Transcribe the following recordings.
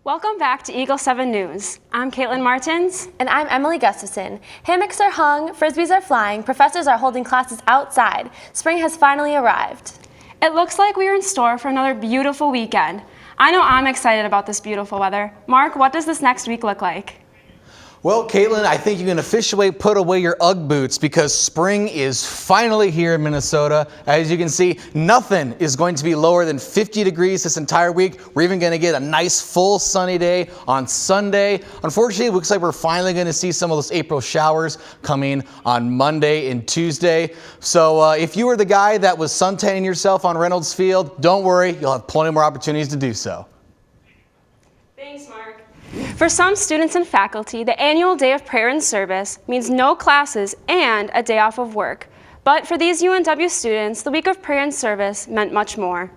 Welcome back to Eagle 7 News. I'm Kaitlyn Marteens. And I'm Emily Gustafson. Hammocks are hung, frisbees are flying, professors are holding classes outside. Spring has finally arrived. It looks like we are in store for another beautiful weekend. I know I'm excited about this beautiful weather. Mark, what does this next week look like? Well, Kaitlyn, I think you can officially put away your Ugg boots because spring is finally here in Minnesota. As you can see, nothing is going to be lower than 50 degrees this entire week. We're even going to get a nice full sunny day on Sunday. Unfortunately, it looks like we're finally going to see some of those April showers coming on Monday and Tuesday. So if you were the guy that was suntanning yourself on Reynolds Field, don't worry, you'll have plenty more opportunities to do so. Thanks, Mark. For some students and faculty, the annual day of prayer and service means no classes and a day off of work. But for these UNW students, the week of prayer and service meant much more.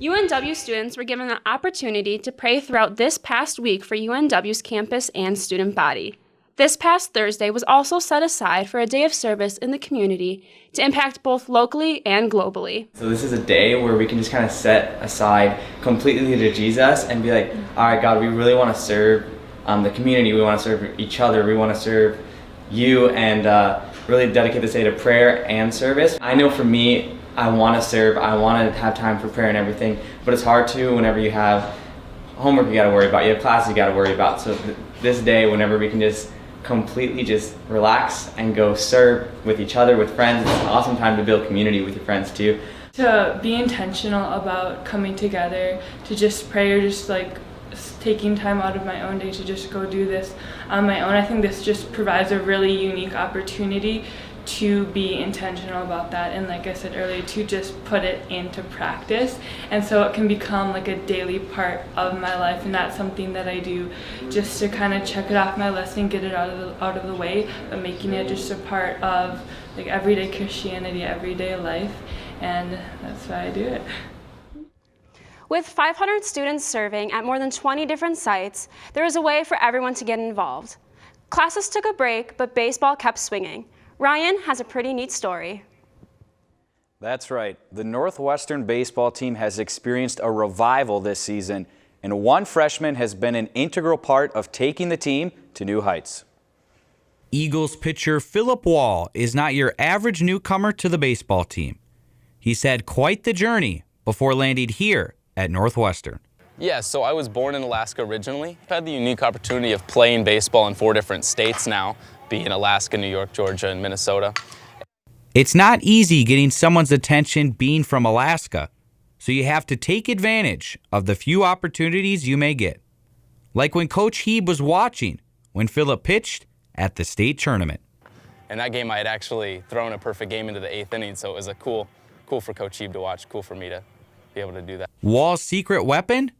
UNW students were given the opportunity to pray throughout this past week for UNW's campus and student body. This past Thursday was also set aside for a day of service in the community to impact both locally and globally. So this is a day where we can just kind of set aside completely to Jesus and be like, all right, God, we really want to serve the community. We want to serve each other. We want to serve you and really dedicate this day to prayer and service. I know for me, I want to serve. I want to have time for prayer and everything, but it's hard to whenever you have homework you got to worry about. You have classes you got to worry about. So this day, whenever we can just completely just relax and go serve with each other, with friends. It's an awesome time to build community with your friends too. To be intentional about coming together, to just pray or just like taking time out of my own day to just go do this on my own. I think this just provides a really unique opportunity to be intentional about that, and like I said earlier, to just put it into practice, and so it can become like a daily part of my life. And that's something that I do just to kind of check it off my list and get it out of the way, but making it just a part of like everyday Christianity, everyday life, and that's why I do it. With 500 students serving at more than 20 different sites, there is a way for everyone to get involved. Classes took a break, but baseball kept swinging. Ryan has a pretty neat story. That's right. The Northwestern baseball team has experienced a revival this season, and one freshman has been an integral part of taking the team to new heights. Eagles pitcher Philip Wall is not your average newcomer to the baseball team. He's had quite the journey before landing here at Northwestern. Yeah, so I was born in Alaska originally. I've had the unique opportunity of playing baseball in 4 different states now, being Alaska, New York, Georgia, and Minnesota. It's not easy getting someone's attention being from Alaska, so you have to take advantage of the few opportunities you may get. Like when Coach Hebe was watching when Philip pitched at the state tournament. In that game, I had actually thrown a perfect game into the 8th inning, so it was cool for Coach Hebe to watch, cool for me to be able to do that. Wall's secret weapon?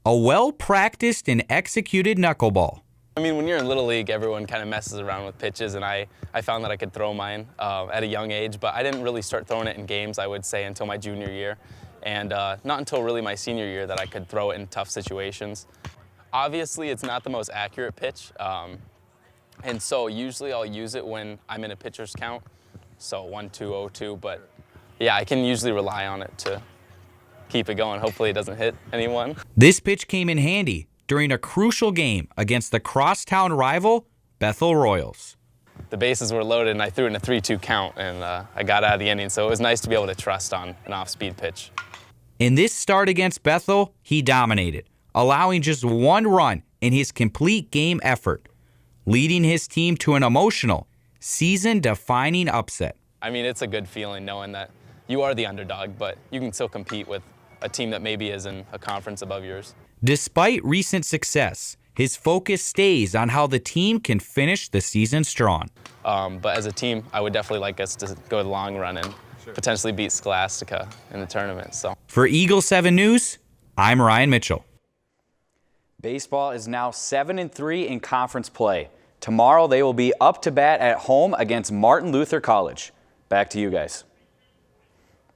A well-practiced and executed knuckleball. I mean, when you're in Little League, everyone kind of messes around with pitches, and I found that I could throw mine at a young age, but I didn't really start throwing it in games, I would say, until my junior year, and not until really my senior year that I could throw it in tough situations. Obviously, it's not the most accurate pitch, and so usually I'll use it when I'm in a pitcher's count, so 1-2, 0-2, but yeah, I can usually rely on it to keep it going. Hopefully it doesn't hit anyone. This pitch came in handy during a crucial game against the crosstown rival, Bethel Royals. The bases were loaded and I threw in a 3-2 count, and I got out of the inning, so it was nice to be able to trust on an off-speed pitch. In this start against Bethel, he dominated, allowing just 1 run in his complete game effort, leading his team to an emotional, season-defining upset. I mean, it's a good feeling knowing that you are the underdog, but you can still compete with a team that maybe is in a conference above yours. Despite recent success, his focus stays on how the team can finish the season strong. But as a team, I would definitely like us to go the long run and potentially beat Scholastica in the tournament. So, for Eagle 7 News, I'm Ryan Mitchell. Baseball is now 7-3 in conference play. Tomorrow they will be up to bat at home against Martin Luther College. Back to you guys.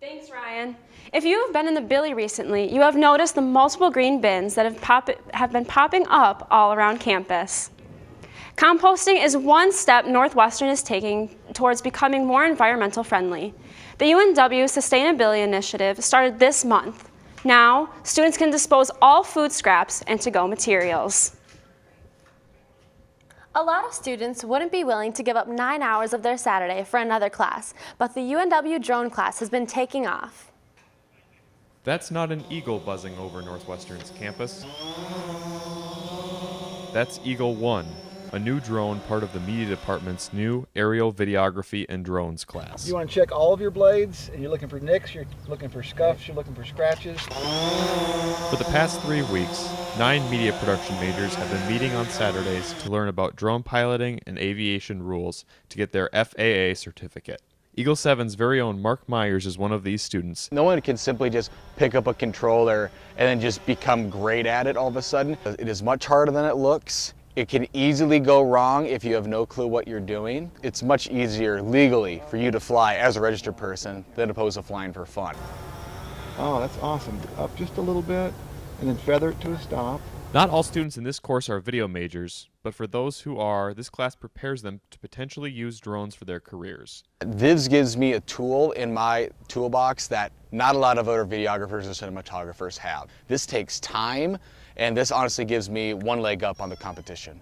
Thanks, Ryan. If you have been in the Billy recently, you have noticed the multiple green bins that have been popping up all around campus. Composting is one step Northwestern is taking towards becoming more environmental friendly. The UNW Sustainability Initiative started this month. Now, students can dispose all food scraps and to-go materials. A lot of students wouldn't be willing to give up 9 hours of their Saturday for another class, but the UNW drone class has been taking off. That's not an eagle buzzing over Northwestern's campus. That's Eagle 1, a new drone part of the media department's new aerial videography and drones class. You want to check all of your blades, and you're looking for nicks, you're looking for scuffs, you're looking for scratches. For the past 3 weeks, 9 media production majors have been meeting on Saturdays to learn about drone piloting and aviation rules to get their FAA certificate. Eagle 7's very own Mark Myers is one of these students. No one can simply just pick up a controller and then just become great at it all of a sudden. It is much harder than it looks. It can easily go wrong if you have no clue what you're doing. It's much easier legally for you to fly as a registered person than opposed to flying for fun. Oh, that's awesome. Up just a little bit, and then feather it to a stop. Not all students in this course are video majors, but for those who are, this class prepares them to potentially use drones for their careers. This gives me a tool in my toolbox that not a lot of other videographers or cinematographers have. This takes time, and this honestly gives me one leg up on the competition.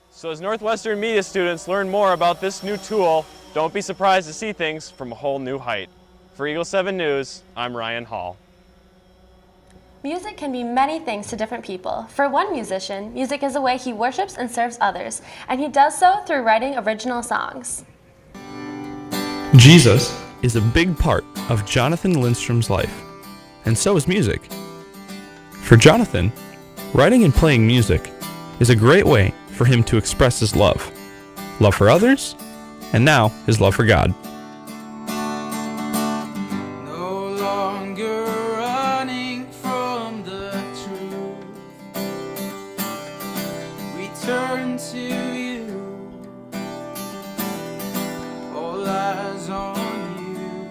So as Northwestern media students learn more about this new tool, don't be surprised to see things from a whole new height. For Eagle 7 News, I'm Ryan Hall. Music can be many things to different people. For one musician, music is a way he worships and serves others, and he does so through writing original songs. Jesus is a big part of Jonathan Lindstrom's life, and so is music. For Jonathan, writing and playing music is a great way for him to express his love for others, and now his love for God. Turn to you, all eyes on you.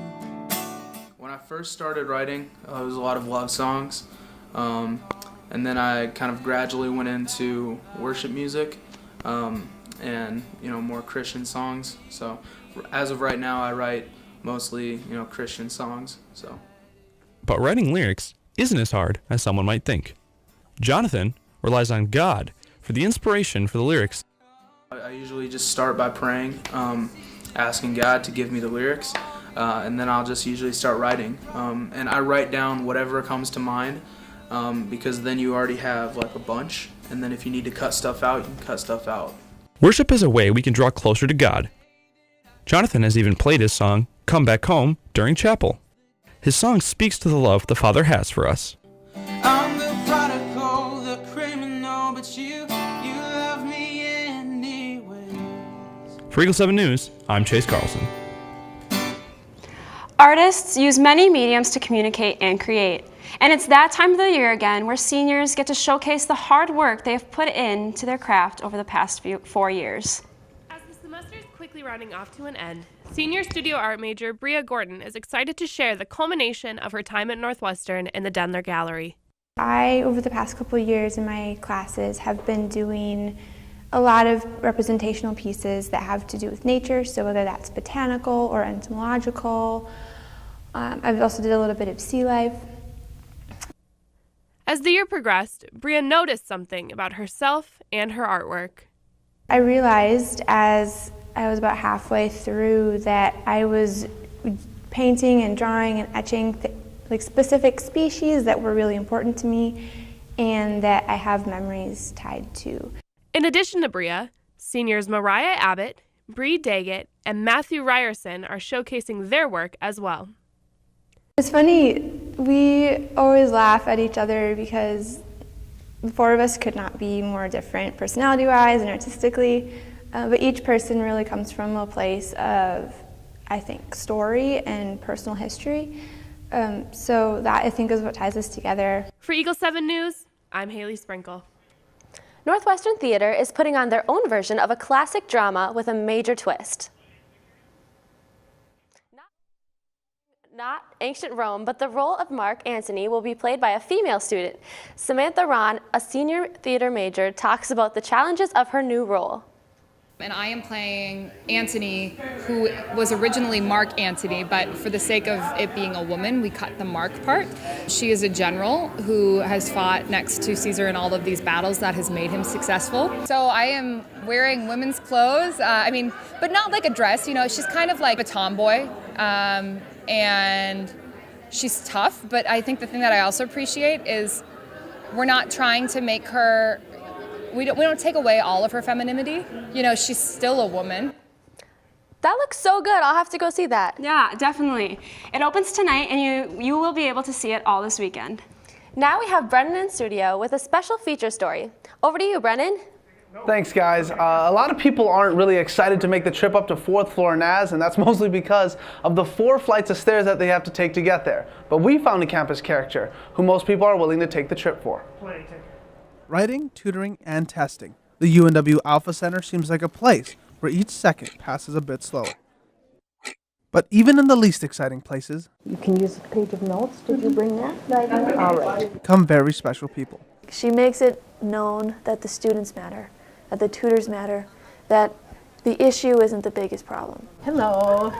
When I first started writing, it was a lot of love songs, and then I kind of gradually went into worship music, and more Christian songs. So as of right now, I write mostly Christian songs. So, but writing lyrics isn't as hard as someone might think. Jonathan relies on God for the inspiration for the lyrics. I usually just start by praying, asking God to give me the lyrics, and then I'll just usually start writing. And I write down whatever comes to mind, because then you already have like a bunch, and then if you need to cut stuff out, you can cut stuff out. Worship is a way we can draw closer to God. Jonathan has even played his song, Come Back Home, during chapel. His song speaks to the love the Father has for us. I'm the prodigal, the criminal, but you love me anyways. For Eagle 7 News, I'm Chase Carlson. Artists use many mediums to communicate and create. And it's that time of the year again where seniors get to showcase the hard work they have put into their craft over the past 4 years. As the semester is quickly rounding off to an end, senior studio art major Bria Gordon is excited to share the culmination of her time at Northwestern in the Dendler Gallery. I, over the past couple of years in my classes, have been doing a lot of representational pieces that have to do with nature, so whether that's botanical or entomological. I've also did a little bit of sea life. As the year progressed, Bria noticed something about herself and her artwork. I realized as I was about halfway through that I was painting and drawing and etching like specific species that were really important to me and that I have memories tied to. In addition to Bria, seniors Mariah Abbott, Bree Daggett, and Matthew Ryerson are showcasing their work as well. It's funny, we always laugh at each other because the four of us could not be more different personality-wise and artistically, but each person really comes from a place of, I think, story and personal history. So that, I think, is what ties us together. For Eagle 7 News, I'm Haley Sprinkle. Northwestern Theater is putting on their own version of a classic drama with a major twist. Not ancient Rome, but the role of Mark Antony will be played by a female student. Samantha Ron, a senior theater major, talks about the challenges of her new role. And I am playing Antony, who was originally Mark Antony, but for the sake of it being a woman, we cut the Mark part. She is a general who has fought next to Caesar in all of these battles that has made him successful. So I am wearing women's clothes, but not like a dress, you know, she's kind of like a tomboy, and she's tough, but I think the thing that I also appreciate is we're not trying to make her, we don't take away all of her femininity. You know, she's still a woman. That looks so good. I'll have to go see that. Yeah, definitely. It opens tonight, and you will be able to see it all this weekend. Now we have Brennan in studio with a special feature story. Over to you, Brennan. Thanks, guys. A lot of people aren't really excited to make the trip up to 4th floor NAS, and that's mostly because of the 4 flights of stairs that they have to take to get there. But we found a campus character who most people are willing to take the trip for. Writing, tutoring, and testing. The UNW Alpha Center seems like a place where each second passes a bit slower. But even in the least exciting places, you can use a page of notes. Did you bring that? All right. Come very special people. She makes it known that the students matter, that the tutors matter, that the issue isn't the biggest problem. Hello.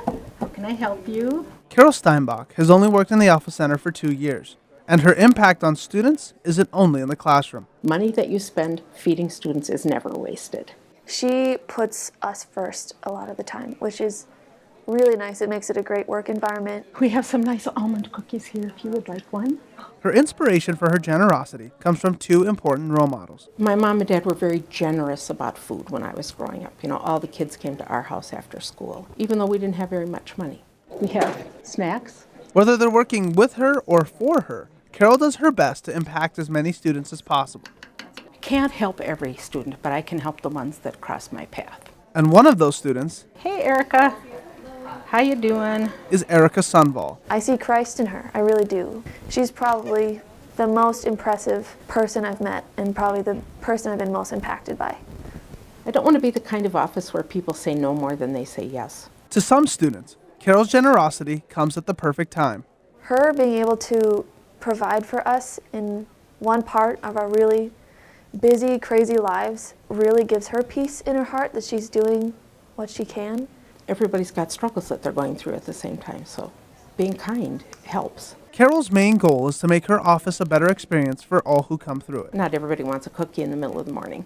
How can I help you? Carol Steinbach has only worked in the Alpha Center for 2 years, and her impact on students isn't only in the classroom. Money that you spend feeding students is never wasted. She puts us first a lot of the time, which is really nice. It makes it a great work environment. We have some nice almond cookies here if you would like one. Her inspiration for her generosity comes from 2 important role models. My mom and dad were very generous about food when I was growing up. You know, all the kids came to our house after school, even though we didn't have very much money. We have snacks. Whether they're working with her or for her, Carol does her best to impact as many students as possible. I can't help every student, but I can help the ones that cross my path. And one of those students, hey Erica, how you doing? Is Erica Sunval. I see Christ in her, I really do. She's probably the most impressive person I've met and probably the person I've been most impacted by. I don't want to be the kind of office where people say no more than they say yes. To some students, Carol's generosity comes at the perfect time. Her being able to provide for us in one part of our really busy, crazy lives really gives her peace in her heart that she's doing what she can. Everybody's got struggles that they're going through at the same time, so being kind helps. Carol's main goal is to make her office a better experience for all who come through it. Not everybody wants a cookie in the middle of the morning,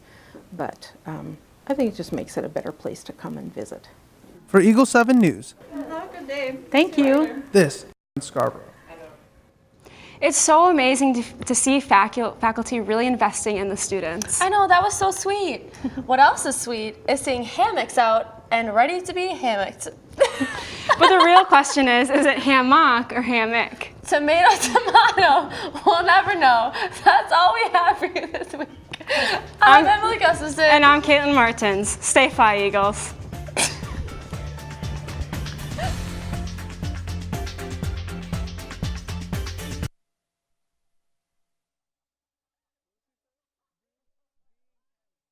but I think it just makes it a better place to come and visit. For Eagle 7 News, Have a good day. Thank you. This is Scarborough. It's so amazing to see faculty really investing in the students. I know, that was so sweet. What else is sweet is seeing hammocks out and ready to be hammocked. But the real question is it hammock or hammock? Tomato, tomato. We'll never know. That's all we have for you this week. I'm Emily Gustafson. And I'm Kaitlyn Marteens. Stay Fly, Eagles.